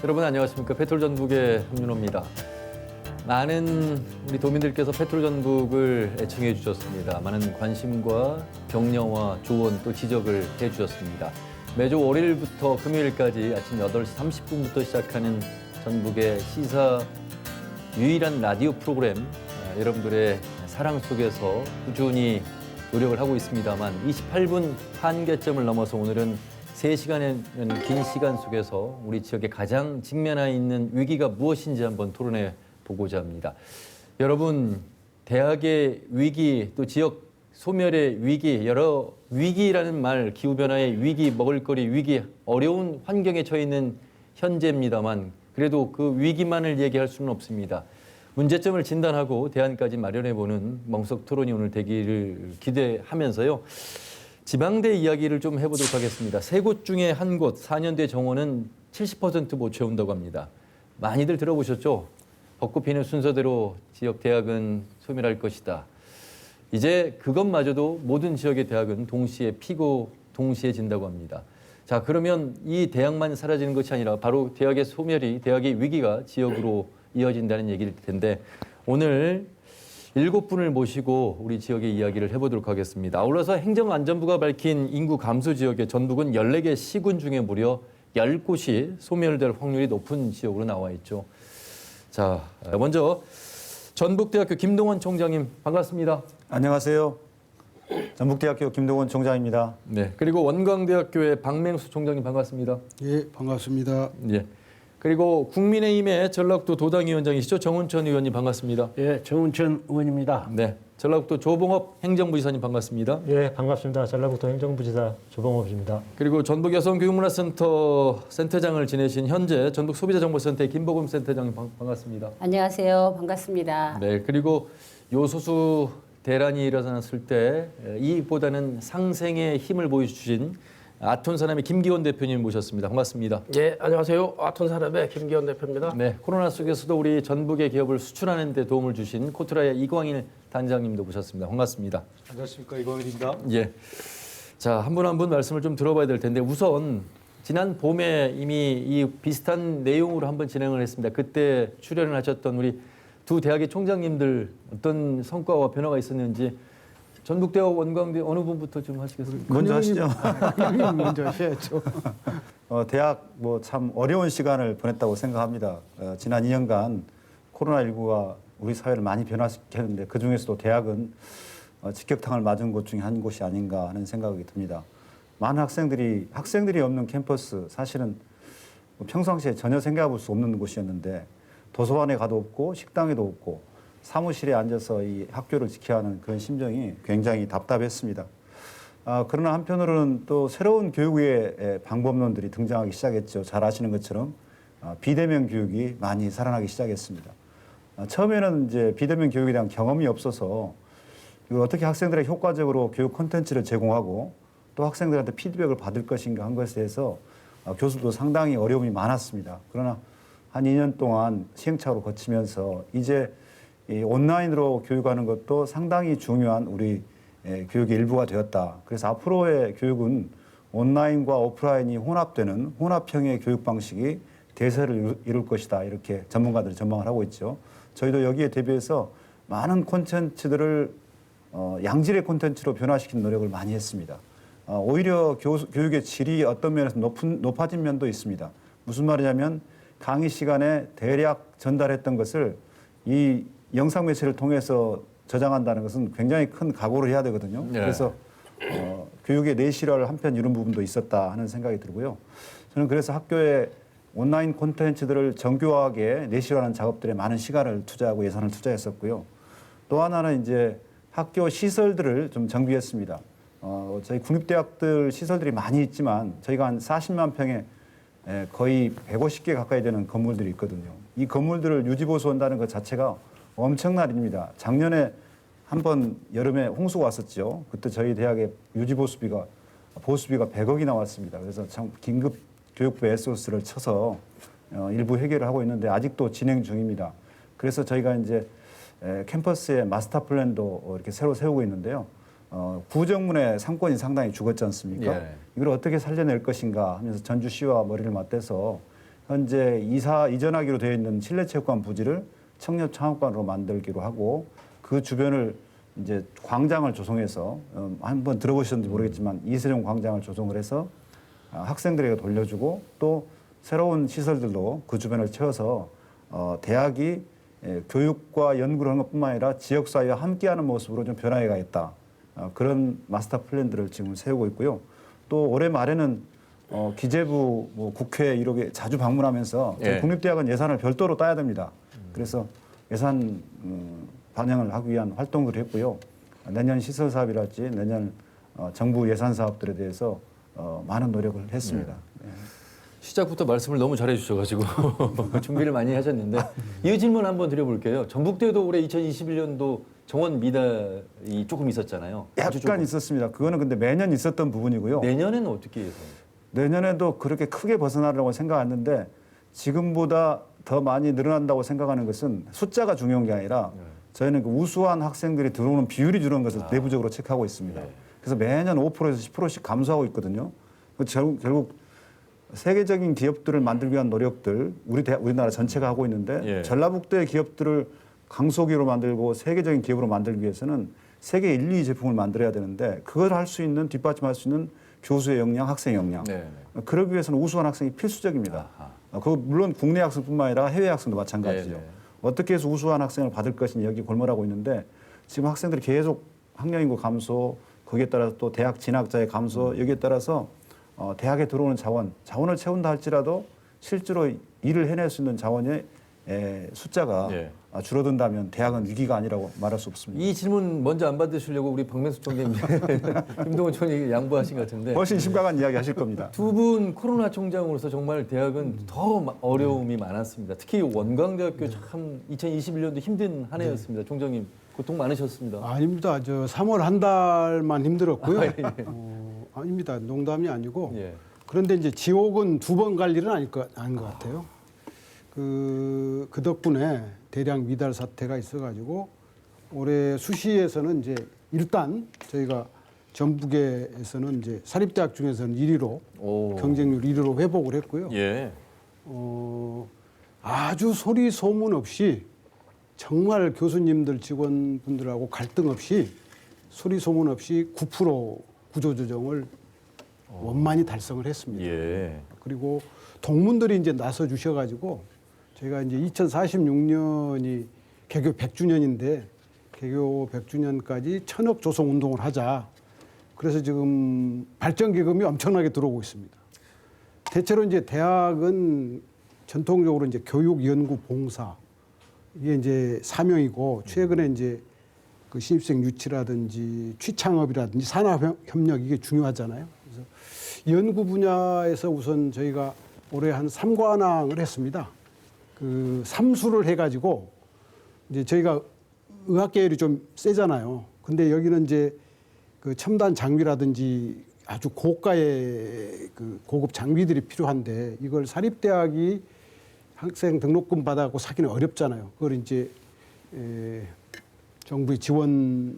여러분 안녕하십니까. 페트롤전북의 홍윤호입니다. 많은 우리 도민들께서 페트롤전북을 애청해 주셨습니다. 많은 관심과 격려와 조언 또 지적을 해 주셨습니다. 매주 월요일부터 금요일까지 아침 8시 30분부터 시작하는 전북의 시사 유일한 라디오 프로그램, 여러분들의 사랑 속에서 꾸준히 노력을 하고 있습니다만 28분 한계점을 넘어서 오늘은 3시간이라는 긴 시간 속에서 우리 지역에 가장 직면해 있는 위기가 무엇인지 한번 토론해 보고자 합니다. 여러분, 대학의 위기, 또 지역 소멸의 위기, 여러 위기라는 말, 기후변화의 위기, 먹을거리 위기, 어려운 환경에 처해 있는 현재입니다만 그래도 그 위기만을 얘기할 수는 없습니다. 문제점을 진단하고 대안까지 마련해보는 멍석 토론이 오늘 되기를 기대하면서요. 지방대 이야기를 좀 해보도록 하겠습니다. 3곳 중에 한 곳, 4년대 정원은 70% 못 채운다고 합니다. 많이들 들어보셨죠? 벚꽃 피는 순서대로 지역 대학은 소멸할 것이다. 이제 그것마저도 모든 지역의 대학은 동시에 피고 동시에 진다고 합니다. 자, 그러면 이 대학만 사라지는 것이 아니라 바로 대학의 소멸이, 대학의 위기가 지역으로 이어진다는 얘기일 텐데 오늘 7분을 모시고 우리 지역의 이야기를 해보도록 하겠습니다. 아울러서 행정안전부가 밝힌 인구 감소 지역의 전북은 14개 시군 중에 무려 10곳이 소멸될 확률이 높은 지역으로 나와 있죠. 자, 먼저 전북대학교 김동원 총장님 반갑습니다. 안녕하세요. 전북대학교 김동원 총장입니다. 네, 그리고 원광대학교의 박맹수 총장님 반갑습니다. 예, 반갑습니다. 예. 그리고 국민의힘의 전라북도 도당위원장이시죠. 정운천 의원님 반갑습니다. 예, 정운천 의원입니다. 네, 전라북도 조봉업 행정부지사님 반갑습니다. 예, 반갑습니다. 전라북도 행정부지사 조봉업입니다. 그리고 전북 여성교육문화센터 센터장을 지내신 현재 전북 소비자정보센터의 김보금 센터장님 반갑습니다. 안녕하세요. 반갑습니다. 네, 그리고 요소수 대란이 일어났을 때 이보다는 상생의 힘을 보여주신 아톤산업의 김기원 대표님 모셨습니다. 반갑습니다. 예, 안녕하세요. 아톤산업의 김기원 대표입니다. 네, 코로나 속에서도 우리 전북의 기업을 수출하는 데 도움을 주신 코트라의 이광일 단장님도 모셨습니다. 반갑습니다. 안녕하십니까, 이광일입니다. 예. 자, 한 분 한 분 말씀을 좀 들어봐야 될 텐데 우선 지난 봄에 이미 이 비슷한 내용으로 한번 진행을 했습니다. 그때 출연을 하셨던 우리 두 대학의 총장님들 어떤 성과와 변화가 있었는지 전북대와 원광대 어느 분부터 좀 하시겠습니까? 먼저 하시죠. 형님 먼저 하셔야죠. 대학 참 어려운 시간을 보냈다고 생각합니다. 지난 2년간 코로나19가 우리 사회를 많이 변화시켰는데 그중에서도 대학은 직격탄을 맞은 곳 중에 한 곳이 아닌가 하는 생각이 듭니다. 많은 학생들이 없는 캠퍼스, 사실은 평상시에 전혀 생각해 볼 수 없는 곳이었는데 도서관에 가도 없고 식당에도 없고 사무실에 앉아서 이 학교를 지켜야 하는 그런 심정이 굉장히 답답했습니다. 그러나 한편으로는 또 새로운 교육의 방법론들이 등장하기 시작했죠. 잘 아시는 것처럼 비대면 교육이 많이 살아나기 시작했습니다. 처음에는 이제 비대면 교육에 대한 경험이 없어서 어떻게 학생들에게 효과적으로 교육 콘텐츠를 제공하고 또 학생들한테 피드백을 받을 것인가 한 것에 대해서 교수도 상당히 어려움이 많았습니다. 그러나 한 2년 동안 시행착오를 거치면서 이제 이 온라인으로 교육하는 것도 상당히 중요한 우리 교육의 일부가 되었다. 그래서 앞으로의 교육은 온라인과 오프라인이 혼합되는 혼합형의 교육 방식이 대세를 이룰 것이다. 이렇게 전문가들이 전망을 하고 있죠. 저희도 여기에 대비해서 많은 콘텐츠들을 양질의 콘텐츠로 변화시키는 노력을 많이 했습니다. 오히려 교육의 질이 어떤 면에서 높아진 면도 있습니다. 무슨 말이냐면 강의 시간에 대략 전달했던 것을 이 영상 매체를 통해서 저장한다는 것은 굉장히 큰 각오를 해야 되거든요. 네. 그래서 교육의 내실화를 한편 이룬 부분도 있었다 하는 생각이 들고요. 저는 그래서 학교에 온라인 콘텐츠들을 정교하게 내실화하는 작업들에 많은 시간을 투자하고 예산을 투자했었고요. 또 하나는 이제 학교 시설들을 좀 정비했습니다. 저희 국립대학들 시설들이 많이 있지만 저희가 한 40만 평의 거의 150개 가까이 되는 건물들이 있거든요. 이 건물들을 유지보수한다는 것 자체가 엄청난 일입니다. 작년에 한번 여름에 홍수가 왔었죠. 그때 저희 대학의 유지보수비가 100억이 나왔습니다. 그래서 참 긴급 교육부 SOS를 쳐서 일부 해결을 하고 있는데 아직도 진행 중입니다. 그래서 저희가 이제 캠퍼스의 마스터 플랜도 이렇게 새로 세우고 있는데요. 구정문의 상권이 상당히 죽었지 않습니까? 예. 이걸 어떻게 살려낼 것인가 하면서 전주시와 머리를 맞대서 현재 이전하기로 되어 있는 실내체육관 부지를 청년창업관으로 만들기로 하고 그 주변을 이제 광장을 조성해서 한번 들어보셨는지 모르겠지만 이세종 광장을 조성을 해서 학생들에게 돌려주고 또 새로운 시설들도 그 주변을 채워서 대학이 교육과 연구를 하는 것뿐만 아니라 지역사회와 함께하는 모습으로 좀 변화해 가겠다. 그런 마스터 플랜들을 지금 세우고 있고요. 또 올해 말에는 기재부, 국회 이렇게 자주 방문하면서 예. 국립대학은 예산을 별도로 따야 됩니다. 그래서 예산 반영을 하기 위한 활동들을 했고요. 내년 시설 사업이랄지 내년 정부 예산 사업들에 대해서 많은 노력을 했습니다. 네. 시작부터 말씀을 너무 잘해 주셔가지고 준비를 많이 하셨는데 이 질문 한번 드려볼게요. 전북대도 올해 2021년도 정원 미달이 조금 있었잖아요. 아주 약간 조금. 있었습니다. 그거는 근데 매년 있었던 부분이고요. 내년에는 어떻게 예상해요? 내년에도 그렇게 크게 벗어나려고 생각했는데 지금보다 더 많이 늘어난다고 생각하는 것은 숫자가 중요한 게 아니라 저희는 그 우수한 학생들이 들어오는 비율이 줄어든 것을 내부적으로 체크하고 있습니다. 그래서 매년 5%에서 10%씩 감소하고 있거든요. 결국 세계적인 기업들을 만들기 위한 노력들 우리나라 전체가 하고 있는데 예. 전라북도의 기업들을 강소기업으로 만들고 세계적인 기업으로 만들기 위해서는 세계 1, 2 제품을 만들어야 되는데 그걸 할 수 있는 뒷받침할 수 있는 교수의 역량, 학생의 역량. 네. 그러기 위해서는 우수한 학생이 필수적입니다. 그 물론 국내 학생뿐만 아니라 해외 학생도 마찬가지죠. 네. 어떻게 해서 우수한 학생을 받을 것인지 여기 골몰하고 있는데 지금 학생들이 계속 학령인구 감소, 거기에 따라서 또 대학 진학자의 감소, 여기에 따라서 대학에 들어오는 자원을 채운다 할지라도 실제로 일을 해낼 수 있는 자원의 숫자가 예. 줄어든다면 대학은 위기가 아니라고 말할 수 없습니다. 이 질문 먼저 안 받으시려고 우리 박명수 총장님, 김동원 총장이 양보하신 것 같은데 훨씬 심각한 이야기 하실 겁니다. 두 분 코로나 총장으로서 정말 대학은 더 어려움이 많았습니다. 특히 원광대학교 참 2021년도 힘든 한 해였습니다. 총장님 고통 많으셨습니다. 아닙니다. 저 3월 한 달만 힘들었고요. 예. 아닙니다. 농담이 아니고. 예. 그런데 이제 지옥은 두 번 갈 일은 아닌 것 같아요. 그 덕분에 대량 미달 사태가 있어가지고 올해 수시에서는 이제 일단 저희가 전북에서는 이제 사립대학 중에서는 1위로 오. 경쟁률 1위로 회복을 했고요. 예. 아주 소리 소문 없이 정말 교수님들 직원분들하고 갈등 없이 소리 소문 없이 9% 구조조정을 원만히 달성을 했습니다. 예. 그리고 동문들이 이제 나서 주셔가지고 저희가 이제 2046년이 개교 100주년인데 개교 100주년까지 1000억 조성 운동을 하자. 그래서 지금 발전 기금이 엄청나게 들어오고 있습니다. 대체로 이제 대학은 전통적으로 이제 교육, 연구, 봉사 이게 이제 사명이고 최근에 이제 그 신입생 유치라든지 취창업이라든지 산업협력 이게 중요하잖아요. 그래서 연구 분야에서 우선 저희가 올해 한 3관왕을 했습니다. 그 삼수를 해가지고 이제 저희가 의학 계열이 좀 세잖아요. 근데 여기는 이제 그 첨단 장비라든지 아주 고가의 그 고급 장비들이 필요한데 이걸 사립대학이 학생 등록금 받아갖고 사기는 어렵잖아요. 그걸 이제 정부의 지원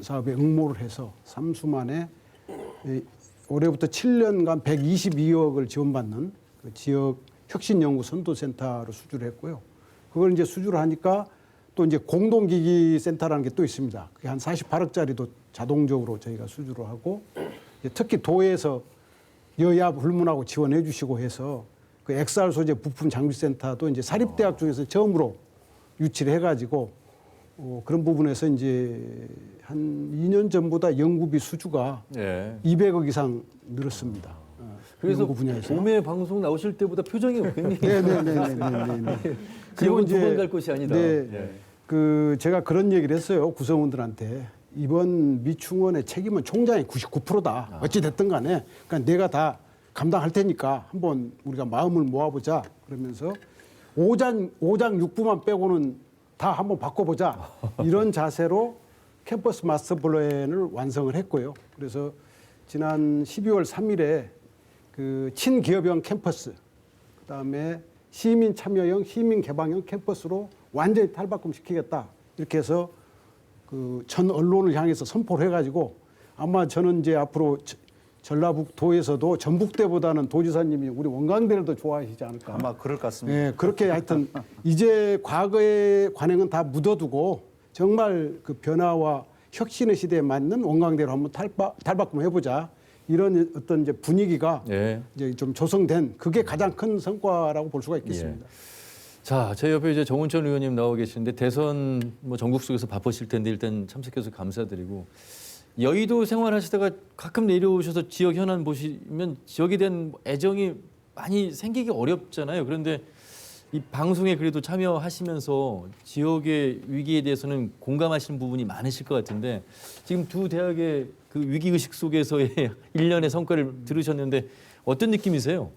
사업에 응모를 해서 삼수만에 올해부터 7년간 122억을 지원받는 그 지역 혁신연구선도센터로 수주를 했고요. 그걸 이제 수주를 하니까 또 이제 공동기기센터라는 게 또 있습니다. 그게 한 48억짜리도 자동적으로 저희가 수주를 하고 특히 도에서 여야 불문하고 지원해 주시고 해서 그 XR 소재 부품 장비센터도 이제 사립대학 중에서 처음으로 유치를 해가지고 그런 부분에서 이제 한 2년 전보다 연구비 수주가 예. 200억 이상 늘었습니다. 그래서 연구 분야에서. 봄에 방송 나오실 때보다 표정이 굉장히 네네네네네. 지역은 두 번 갈 곳이 아니다. 네, 예. 그 제가 그런 얘기를 했어요 구성원들한테 이번 미충원의 책임은 총장이 99%다. 어찌 됐든 간에 그러니까 내가 다 감당할 테니까 한번 우리가 마음을 모아보자 그러면서 5장 6부만 빼고는 다 한번 바꿔보자 이런 자세로 캠퍼스 마스터 플랜을 완성을 했고요. 그래서 지난 12월 3일에 그 친기업형 캠퍼스, 그다음에 시민 참여형, 시민 개방형 캠퍼스로 완전히 탈바꿈시키겠다. 이렇게 해서 그 전 언론을 향해서 선포를 해가지고 아마 저는 이제 앞으로 전라북도에서도 전북대보다는 도지사님이 우리 원광대를 더 좋아하시지 않을까. 아마 그럴 것 같습니다. 예, 그렇게 하여튼 이제 과거의 관행은 다 묻어두고 정말 그 변화와 혁신의 시대에 맞는 원광대로 한번 탈바꿈 해보자. 이런 어떤 이제 분위기가 예. 이제 좀 조성된 그게 가장 큰 성과라고 볼 수가 있겠습니다. 자, 제 옆에 이제 정운천 의원님 나와 계시는데 대선 뭐 전국 속에서 바쁘실 텐데 일단 참석해서 감사드리고 여의도 생활하시다가 가끔 내려오셔서 지역 현안 보시면 지역에 대한 애정이 많이 생기기 어렵잖아요. 그런데 이 방송에 그래도 참여하시면서 지역의 위기에 대해서는 공감하시는 부분이 많으실 것 같은데 지금 두 대학의 그 위기의식 속에서의 일련의 성과를 들으셨는데 어떤 느낌이세요?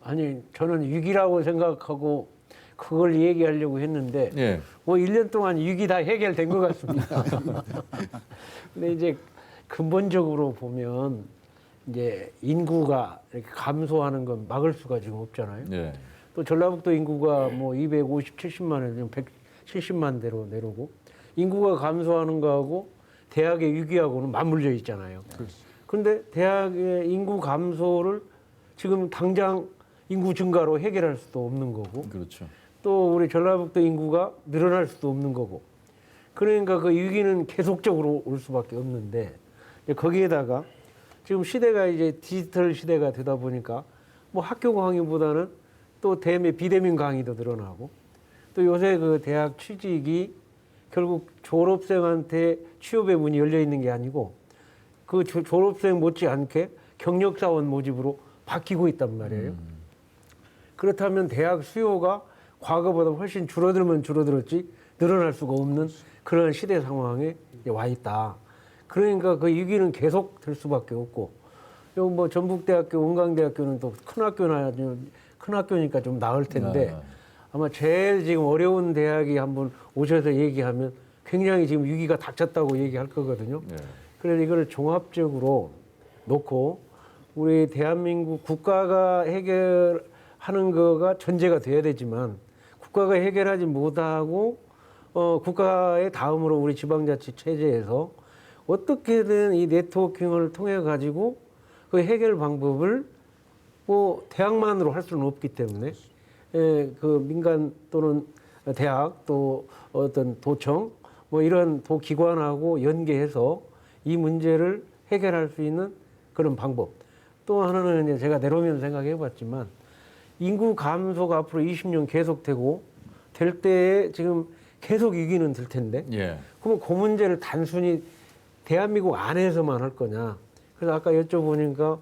아니, 저는 위기라고 생각하고 그걸 얘기하려고 했는데 예. 뭐 1년 동안 위기 다 해결된 것 같습니다. 근데 이제 근본적으로 보면 이제 인구가 이렇게 감소하는 건 막을 수가 지금 없잖아요. 예. 또 전라북도 인구가 뭐 250, 70만에서 지금 170만 대로 내려오고 인구가 감소하는 거하고 대학의 위기하고는 맞물려 있잖아요. 그런데 대학의 인구 감소를 지금 당장 인구 증가로 해결할 수도 없는 거고 그렇죠. 또 우리 전라북도 인구가 늘어날 수도 없는 거고 그러니까 그 위기는 계속적으로 올 수밖에 없는데 거기에다가 지금 시대가 이제 디지털 시대가 되다 보니까 뭐 학교 강의보다는 또 비대면 강의도 늘어나고 또 요새 그 대학 취직이 결국 졸업생한테 취업의 문이 열려 있는 게 아니고 그 졸업생 못지않게 경력사원 모집으로 바뀌고 있단 말이에요. 그렇다면 대학 수요가 과거보다 훨씬 줄어들면 줄어들었지 늘어날 수가 없는 그런 시대 상황에 와 있다. 그러니까 그 위기는 계속 될 수밖에 없고, 요 뭐 전북대학교, 원광대학교는 또 큰 학교니까 좀 나을 텐데 아마 제일 지금 어려운 대학이 한번 오셔서 얘기하면 굉장히 지금 위기가 닥쳤다고 얘기할 거거든요. 그래서 이걸 종합적으로 놓고 우리 대한민국 국가가 해결하는 거가 전제가 돼야 되지만 국가가 해결하지 못하고 국가의 다음으로 우리 지방자치 체제에서 어떻게든 이 네트워킹을 통해 가지고 그 해결 방법을 뭐 대학만으로 할 수는 없기 때문에 그 민간 또는 대학 또 어떤 도청 뭐 이런 도기관하고 연계해서 이 문제를 해결할 수 있는 그런 방법. 또 하나는 이제 제가 내려오면서 생각해 봤지만 인구 감소가 앞으로 20년 계속되고 될 때에 지금 계속 위기는 될 텐데 예. 그러면 그 문제를 단순히 대한민국 안에서만 할 거냐. 그래서 아까 여쭤보니까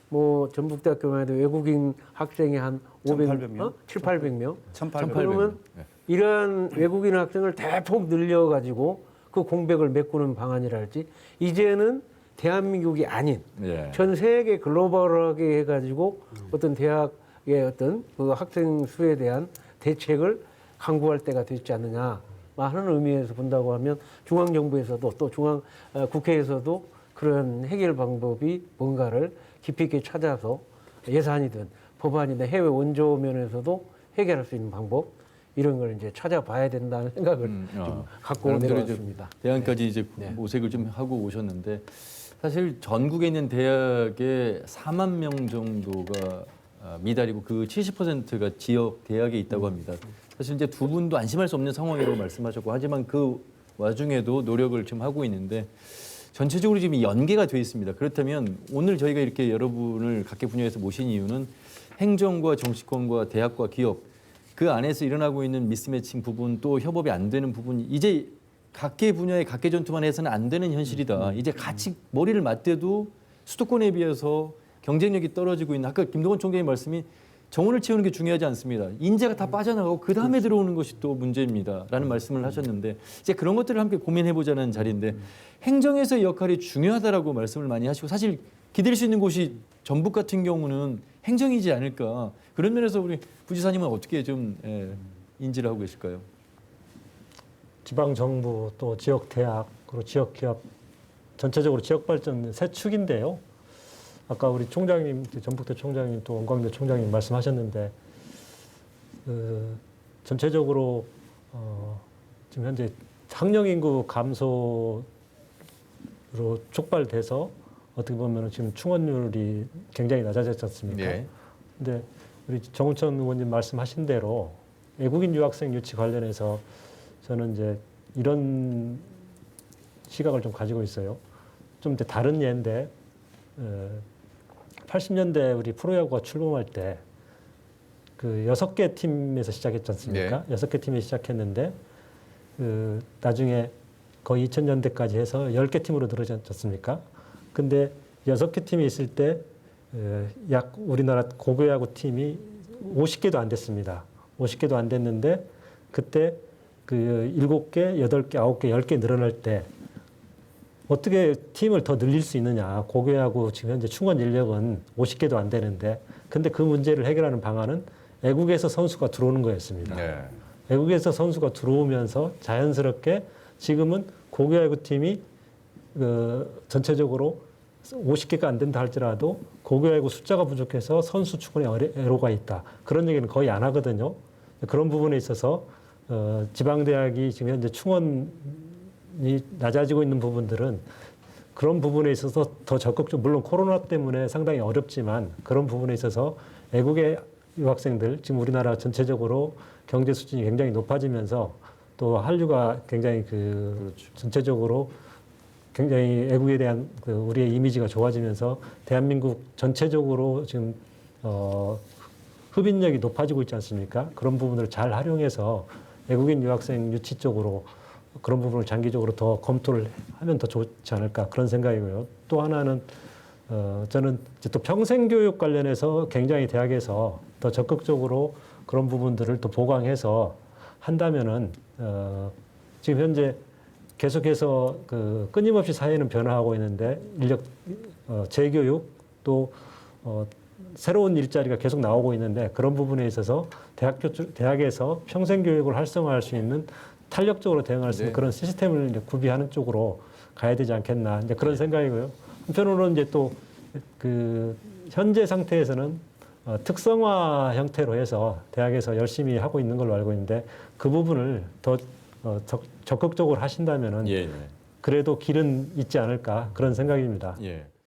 뭐 전북대학교만 해도 외국인 학생이 한 1,800명? 7,800명. 1,800명. 그러면 이러한 외국인 학생을 대폭 늘려가지고 그 공백을 메꾸는 방안이랄지 이제는 대한민국이 아닌 예. 전 세계 글로벌하게 해가지고 어떤 대학의 어떤 그 학생 수에 대한 대책을 강구할 때가 됐지 않느냐 하는 의미에서 본다고 하면 중앙정부에서도 또 국회에서도 그런 해결 방법이 뭔가를 깊이 있게 찾아서 예산이든 법안이든 해외 원조 면에서도 해결할 수 있는 방법 이런 걸 이제 찾아봐야 된다는 생각을 좀 갖고 여러분들이 내려왔습니다. 대안까지 이제 모색을 좀 하고 오셨는데 사실 전국에 있는 대학의 4만 명 정도가 미달이고 그 70%가 지역 대학에 있다고 합니다. 사실 이제 두 분도 안심할 수 없는 상황이라고 말씀하셨고 하지만 그 와중에도 노력을 지금 하고 있는데 전체적으로 지금 연계가 돼 있습니다. 그렇다면 오늘 저희가 이렇게 여러분을 각계 분야에서 모신 이유는 행정과 정치권과 대학과 기업 그 안에서 일어나고 있는 미스매칭 부분 또 협업이 안 되는 부분 이제 각계 분야의 각계 전투만 해서는 안 되는 현실이다. 이제 같이 머리를 맞대도 수도권에 비해서 경쟁력이 떨어지고 있는 아까 김동원 총장의 말씀이 정원을 채우는 게 중요하지 않습니다. 인재가 다 빠져나가고 그 다음에 들어오는 것이 또 문제입니다라는 말씀을 하셨는데 이제 그런 것들을 함께 고민해보자는 자리인데 행정에서의 역할이 중요하다라고 말씀을 많이 하시고 사실 기댈 수 있는 곳이 전북 같은 경우는 행정이지 않을까 그런 면에서 우리 부지사님은 어떻게 좀 인지를 하고 계실까요? 지방 정부 또 지역 대학 그리고 지역 기업 전체적으로 지역 발전 세 축인데요. 아까 우리 총장님, 전북대 총장님 또 원광대 총장님 말씀하셨는데 전체적으로 지금 현재 학령 인구 감소로 촉발돼서 어떻게 보면 지금 충원율이 굉장히 낮아졌지 않습니까? 예. 근데 우리 정우천 의원님 말씀하신 대로 외국인 유학생 유치 관련해서 저는 이제 이런 시각을 좀 가지고 있어요. 좀 이제 다른 예인데 80년대 우리 프로야구가 출범할 때 그 6개 팀에서 시작했지 않습니까? 6개 팀이 시작했는데 그 나중에 거의 2000년대까지 해서 10개 팀으로 늘어졌지 않습니까? 근데 6개 팀이 있을 때 약 우리나라 고교야구 팀이 50개도 안 됐습니다. 50개도 안 됐는데 그때 그 7개, 8개, 9개, 10개 늘어날 때 어떻게 팀을 더 늘릴 수 있느냐. 고교야구 지금 현재 충원 인력은 50개도 안 되는데 근데 그 문제를 해결하는 방안은 외국에서 선수가 들어오는 거였습니다. 네. 외국에서 선수가 들어오면서 자연스럽게 지금은 고교야구 팀이 전체적으로 50개가 안 된다 할지라도 고교야구 숫자가 부족해서 선수 추구에 애로가 있다. 그런 얘기는 거의 안 하거든요. 그런 부분에 있어서 지방대학이 지금 현재 충원이 낮아지고 있는 부분들은 그런 부분에 있어서 더 적극적으로 물론 코로나 때문에 상당히 어렵지만 그런 부분에 있어서 외국의 유학생들 지금 우리나라 전체적으로 경제 수준이 굉장히 높아지면서 또 한류가 굉장히 전체적으로 굉장히 외국에 대한 우리의 이미지가 좋아지면서 대한민국 전체적으로 지금 흡인력이 높아지고 있지 않습니까? 그런 부분을 잘 활용해서 외국인 유학생 유치 쪽으로 그런 부분을 장기적으로 더 검토를 하면 더 좋지 않을까 그런 생각이고요. 또 하나는 저는 이제 또 평생교육 관련해서 굉장히 대학에서 더 적극적으로 그런 부분들을 또 보강해서 한다면은 지금 현재 계속해서 끊임없이 사회는 변화하고 있는데 인력 재교육 또 새로운 일자리가 계속 나오고 있는데 그런 부분에 있어서 대학에서 평생교육을 활성화할 수 있는 탄력적으로 대응할 수 있는 그런 시스템을 이제 구비하는 쪽으로 가야 되지 않겠나 이제 그런 생각이고요. 한편으로는 이제 또 현재 상태에서는 특성화 형태로 해서 대학에서 열심히 하고 있는 걸로 알고 있는데 그 부분을 더 적극적으로 하신다면은 예. 그래도 길은 있지 않을까 그런 생각입니다. 예.